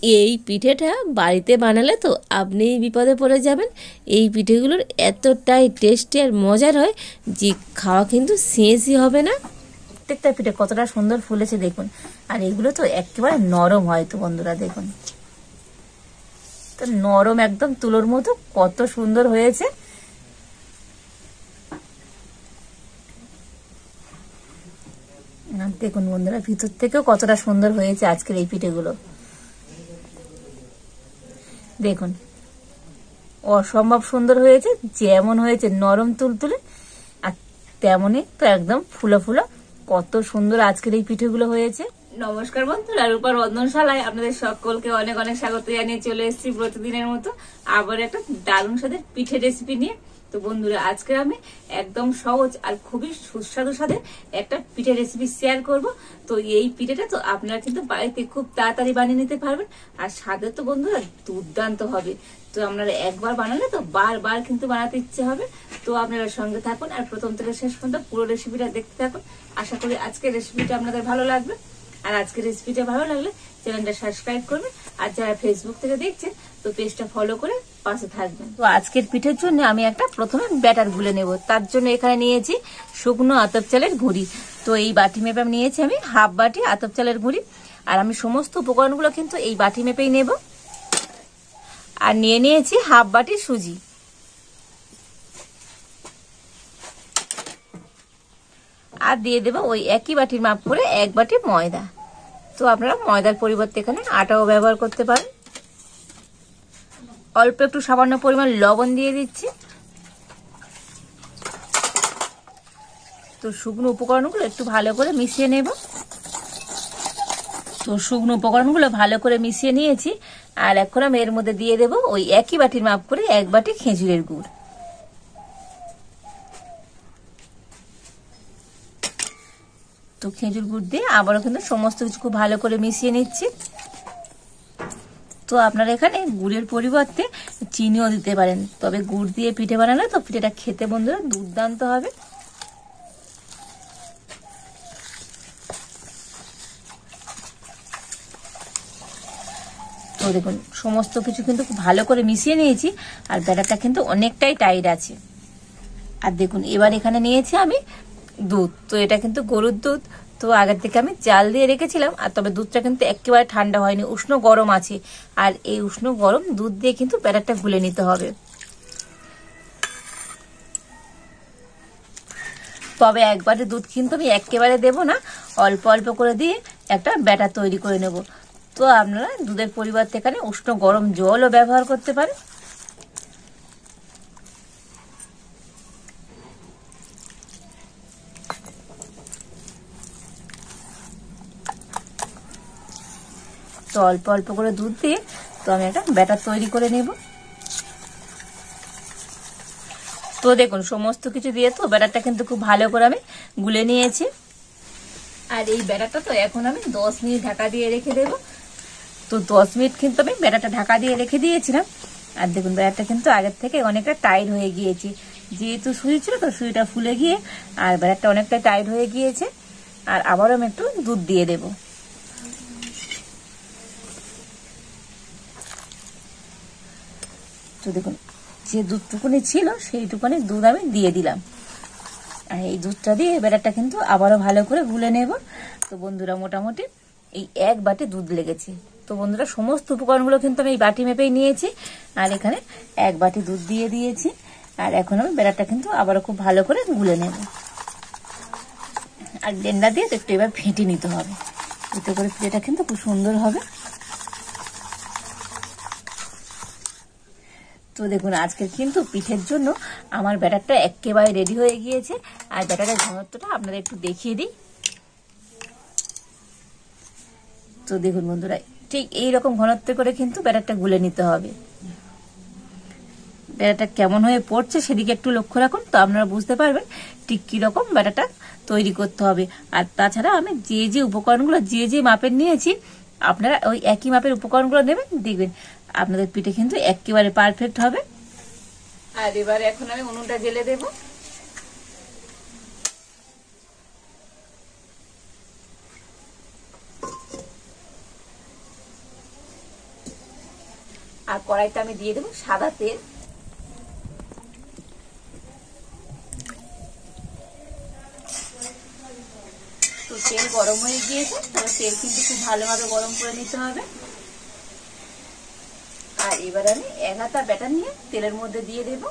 এই পিঠেটা বাড়িতে বানালে তো আপনিই বিপদে পড়ে যাবেন। এই পিঠেগুলোর এতটাই টেস্টি আর মজার হয় যে খাওয়া কিন্তু শেষই হবে না। প্রত্যেকটা পিঠে কতটা সুন্দর ফুলেছে দেখুন। আর এগুলো তো একেবারে নরম হয় তো বন্ধুরা, দেখুন তো নরম একদম তুলোর মতো কত সুন্দর হয়েছে। দেখুন বন্ধুরা, ভিতর থেকেও কতটা সুন্দর হয়েছে আজকের এই পিঠেগুলো। দেখুন অসম্ভব সুন্দর হয়েছে, যেমন হয়েছে নরম তুলতুলে আর তেমনই তো একদম ফুলো ফুলো কত সুন্দর আজকের এই পিঠেগুলো হয়েছে। নমস্কার বন্ধুরা, রূপার রন্ধনশালায় আপনাদের সকলকে অনেক অনেক স্বাগত জানিয়ে চলে এসেছি প্রতিদিনের মতো আবার একটা দারুণ স্বাদের পিঠে রেসিপি নিয়ে। তো বন্ধুরা, আজকে আমি একদম সহজ আর খুবই সুস্বাদু স্বাদের একটা পিঠে রেসিপি শেয়ার করব। তো এই পিঠেটা তো আপনারা কিন্তু বাড়িতে খুব তাড়াতাড়ি বানিয়ে নিতে পারবেন আর স্বাদে তো বন্ধুরা দুর্দান্ত হবে। তো আপনারা একবার বানালে তো বারবার কিন্তু বানাতে ইচ্ছে হবে। তো আপনারা সঙ্গে থাকুন আর প্রথম থেকে শেষ পর্যন্ত পুরো রেসিপিটা দেখতে থাকুন। আশা করি আজকের রেসিপিটা আপনাদের ভালো লাগবে। আর আজকের রেসিপিটা ভালো লাগলে চ্যানেলটা সাবস্ক্রাইব করবেন, আর যারা ফেসবুক থেকে দেখছেন তো পেজটা ফলো করে পাশে থাকবেন। তো আজকের পিঠের জন্য আমি একটা প্রথমে ব্যাটার গুলে নেব। তার জন্য এখানে নিয়েছি শুকনো আতপ চালের গুঁড়ি। তো এই বাটি মেপে নিয়েছি আমি হাফ বাটি আতপ চালের গুঁড়ি। আর আমি সমস্ত উপকরণগুলো কিন্তু এই বাটি মেপেই নেব। আর নিয়ে নিয়েছি হাফ বাটি সুজি। আর দিয়ে দেবো ওই একই বাটির মাপ করে এক বাটি ময়দা। তো আপনারা ময়দার পরিবর্তে এখানে আটাও ব্যবহার করতে পারেন। অল্প একটু সামান্য পরিমাণ লবণ দিয়ে দিচ্ছি। তো শুকনো উপকরণগুলো একটু ভালো করে মিশিয়ে নেব। তো শুকনো উপকরণগুলো ভালো করে মিশিয়ে নিয়েছি। আর এখন আমি এর মধ্যে দিয়ে দেব ওই একই বাটির মাপ করে এক বাটি খেজুরের গুড়। তো খেজুর গুড় দিয়ে আবারও কিন্তু সমস্ত কিছু খুব ভালো করে মিশিয়ে নিচ্ছি। তো আপনারা এখানে গুড়ের পরিবর্তে চিনিও দিতে পারেন, তবে গুড় দিয়ে পিঠে বানালে তো পিঠেটা খেতে বন্ধুরা দুর্দান্ত হবে। তো দেখুন সমস্ত কিছু কিন্তু খুব ভালো করে মিশিয়ে নিয়েছি। আর ব্যাটারটা কিন্তু অনেকটাই টাইট আছে। আর দেখুন এবার এখানে নিয়েছি আমি দুধ। তো এটা কিন্তু গরুর দুধ। তো আগের থেকে আমি জাল দিয়ে রেখেছিলাম। আর তবে দুধটা কিন্তু একেবারে ঠান্ডা হয়নি, উষ্ণ গরম আছে। আর এই উষ্ণ গরম দুধ দিয়ে কিন্তু ব্যাটারটা গুলে নিতে হবে। তবে একবারে দুধ কিন্তু আমি একেবারে দেব না, অল্প অল্প করে দিয়ে একটা ব্যাটার তৈরি করে নেব। তো আপনারা দুধের পরিবর্তে এখানে উষ্ণ গরম জলও ব্যবহার করতে পারেন। তো অল্প অল্প করে দুধ দিয়ে তো আমি একটা ব্যাটার তৈরি করে নেব। তো দেখুন সমস্ত কিছু দিয়ে তো ব্যাটারটা কিন্তু খুব ভালো করে আমি গুলে নিয়েছি। আর এই ব্যাটারটা তো এখন আমি 10 মিনিট ঢাকা দিয়ে রেখে দেব। তো 10 মিনিট কিন্তু আমি ব্যাটারটা ঢাকা দিয়ে রেখে দিয়েছিলাম। আর দেখুন ব্যাটারটা কিন্তু আগের থেকে অনেকটা টাইট হয়ে গিয়েছে, যেহেতু সুজি ছিল তো সুজিটা ফুলে গিয়ে আর ব্যাটারটা অনেকটা টাইট হয়ে গিয়েছে। আর আবারও আমি একটু দুধ দিয়ে দেব। তো দেখুন যে দুধটুকুনি ছিল সেইটুকুনি দুধ আমি দিয়ে দিলাম। আর এই দুধটা দিয়ে ব্যাটারটা কিন্তু আবারও ভালো করে গুলে নেব। তো বন্ধুরা মোটামুটি এই এক বাটি দুধ লেগেছে। তো বন্ধুরা সমস্ত উপকরণগুলো কিন্তু আমি এই বাটি মেপেই নিয়েছি। আর এখানে এক বাটি দুধ দিয়ে দিয়েছি। আর এখন আমি ব্যাটারটা কিন্তু আবারও খুব ভালো করে গুলে নেব। আর ব্লেন্ডার দিয়ে একটু এবার ফেটে নিতে হবে, এতে করে পিঠেটা কিন্তু খুব সুন্দর হবে। তো দেখুন আজকের কিন্তু পিঠের জন্য আমার ব্যাটারটা একেবারে রেডি হয়ে গিয়েছে। আর ব্যাটারের ঘনত্বটা আপনাদের একটু দেখিয়ে দিই। তো দেখুন বন্ধুরা ঠিক এইরকম ঘনত্ব করে কিন্তু ব্যাটারটা গুলে নিতে হবে। ব্যাটারটা কেমন হয়ে পড়ছে সেদিকে একটু লক্ষ্য রাখুন, তো আপনারা বুঝতে পারবেন ঠিক কিরকম ব্যাটারটা তৈরি করতে হবে। আর তাছাড়া আমি যে যে উপকরণগুলো যে যে মাপের নিয়েছি আপনারা ওই একই মাপের উপকরণগুলো নেবেন, দেখবেন আপনাদের পিঠে কিন্তু একেবারে পারফেক্ট হবে। আর এবারে এখন আমি উনুনটা জ্বেলে দেব। আর কড়াইতে আমি দিয়ে দেবো সাদা তেল। তো তেল গরম হয়ে গিয়েছে, তবে তেল কিন্তু খুব ভালোভাবে গরম করে নিতে হবে। আর এবার আমি 1 হাতা ব্যাটার নিয়ে তেলের মধ্যে দিয়ে দেব।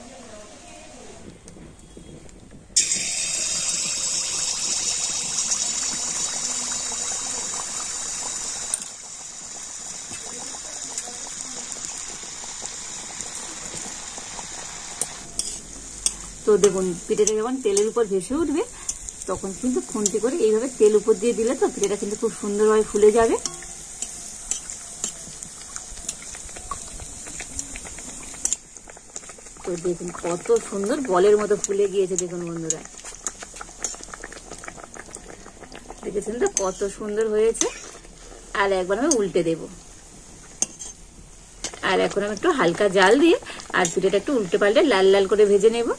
তো দেখুন পিঠেটা যখন তেলের উপর ভেসে উঠবে তখন কিন্তু খুন্তি করে এইভাবে তেল উপর দিয়ে দিলে তো পিঠেটা কিন্তু খুব সুন্দরভাবে ফুলে যাবে। তো দেখুন কত সুন্দর বলের মতো ফুলে গিয়েছে, দেখুন বন্ধুরা, দেখেছেন তো কত সুন্দর হয়েছে। আর একবার আমি উল্টে দেব। আর এখন আমি একটু হালকা জাল দিয়ে আর পিঠেটা একটু উল্টে পাল্টে লাল লাল করে ভেজে নেব।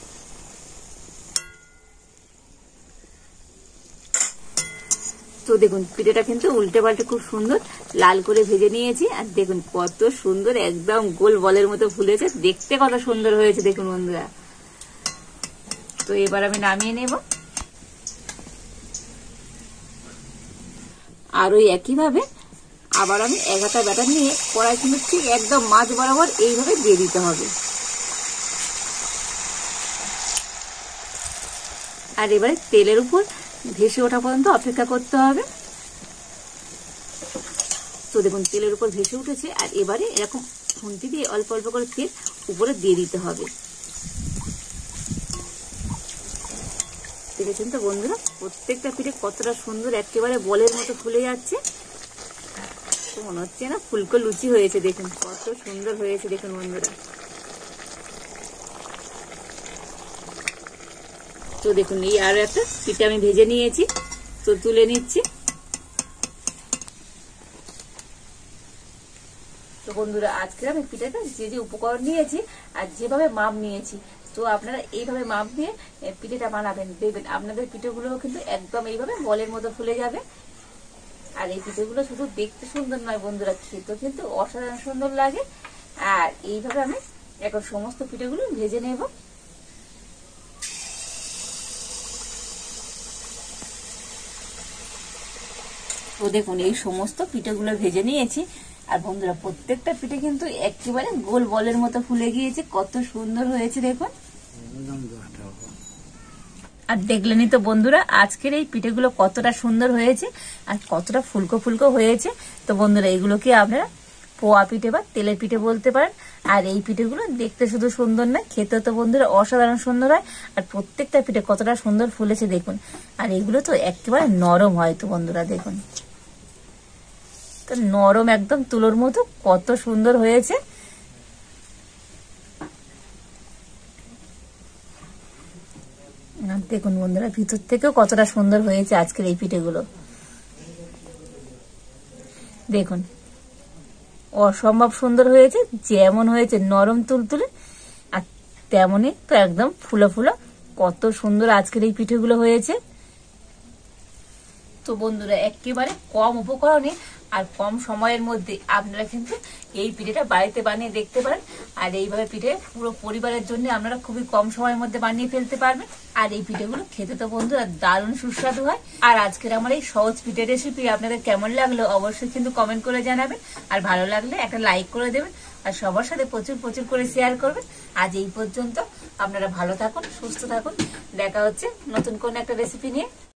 তো দেখুন পিঠেটা কিন্তু উল্টে পাল্টে খুব সুন্দর লাল করে ভেজে নিয়েছি। আর দেখুন কত সুন্দর একদম গোল বলের মতো ফুলেছে, দেখতে কত সুন্দর হয়েছে দেখুন বন্ধুরা। তো এবার আমি নামিয়ে নেব। আর ওই একইভাবে আবার আমি 1 হাতা ব্যাটার নিয়ে কড়াই কিন্তু ঠিক একদম মাঝ বরাবর এইভাবে দিয়ে দিতে হবে। আর এবারে তেলের উপর ভেসে ওঠা পর্যন্ত অপেক্ষা করতে হবে। তো দেখুন তেলের উপর ভেসে উঠেছে। আর এবারে এরকম খুন্তি দিয়ে অল্প অল্প করে তেল উপরে দিয়ে দিতে হবে। দেখেছেন তো বন্ধুরা প্রত্যেকটা পিঠে কতটা সুন্দর একেবারে বলের মতো ফুলে যাচ্ছে। তো মনে হচ্ছে না ফুলকো লুচি হয়েছে, দেখুন কত সুন্দর হয়েছে দেখুন বন্ধুরা। তো দেখুন এই আরো একটা পিঠে আমি ভেজে নিয়েছি, তো তুলে নিচ্ছি। তো বন্ধুরা আজকে আমি পিঠাটা যে উপকরণ নিয়েছি আর যেভাবে মাপ নিয়েছি, তো আপনারা এইভাবে মাপ দিয়ে পিঠেটা বানাবেন, দেখবেন আপনাদের পিঠেগুলো কিন্তু একদম এইভাবে বলের মতো ফুলে যাবে। আর এই পিঠেগুলো শুধু দেখতে সুন্দর নয় বন্ধুরা, খেতেও কিন্তু অসাধারণ সুন্দর লাগে। আর এইভাবে আমি এখন সমস্ত পিঠেগুলো ভেজে নেব। তো দেখুন এই সমস্ত পিঠেগুলো ভেজে নিয়েছি। আর বন্ধুরা প্রত্যেকটা পিঠে কিন্তু একেবারে গোল বলের মতো ফুলে গিয়েছে, কত সুন্দর হয়েছে দেখুন। আর দেখলেনই তো বন্ধুরা আজকের এই পিঠেগুলো কতটা সুন্দর হয়েছে আর কতটা ফুলকো ফুলকো হয়েছে। তো বন্ধুরা এগুলোকে আপনারা পোয়া পিঠে বা তেলের পিঠে বলতে পারেন। আর এই পিঠেগুলো দেখতে শুধু সুন্দর নয়, খেতে তো বন্ধুরা অসাধারণ সুন্দর হয়। আর প্রত্যেকটা পিঠে কতটা সুন্দর ফুলেছে দেখুন। আর এগুলো তো একেবারে নরম হয় তো বন্ধুরা, দেখুন তো নরম একদম তুলোর মতো কত সুন্দর হয়েছে। দেখুন বন্ধুরা ভিতর থেকেও কতটা সুন্দর হয়েছে আজকের এই পিঠেগুলো, দেখুন অসম্ভব সুন্দর হয়েছে। যেমন হয়েছে নরম তুলতুলে আর তেমনই তো একদম ফুলো ফুলো কত সুন্দর আজকের এই পিঠেগুলো হয়েছে। তো বন্ধুরা একেবারে কম উপকরণে আর কম সময়ের মধ্যে আপনারা কিন্তু এই পিঠেটা বাড়িতে বানিয়ে দেখতে পারেন। আর এইভাবে পিঠে পুরো পরিবারের জন্য আপনারা খুবই কম সময়ের মধ্যে বানিয়ে ফেলতে পারবেন। আর এই পিঠেগুলো খেতে তো বন্ধুরা দারুণ সুস্বাদু হয়। আর আজকের আমার এই সহজ পিঠে রেসিপি আপনাদের কেমন লাগলো অবশ্যই কিন্তু কমেন্ট করে জানাবেন। আর ভালো লাগলে একটা লাইক করে দেবেন আর সবার সাথে প্রচুর প্রচুর করে শেয়ার করবেন। আজ এই পর্যন্ত, আপনারা ভালো থাকুন, সুস্থ থাকুন। দেখা হচ্ছে নতুন কোন একটা রেসিপি নিয়ে।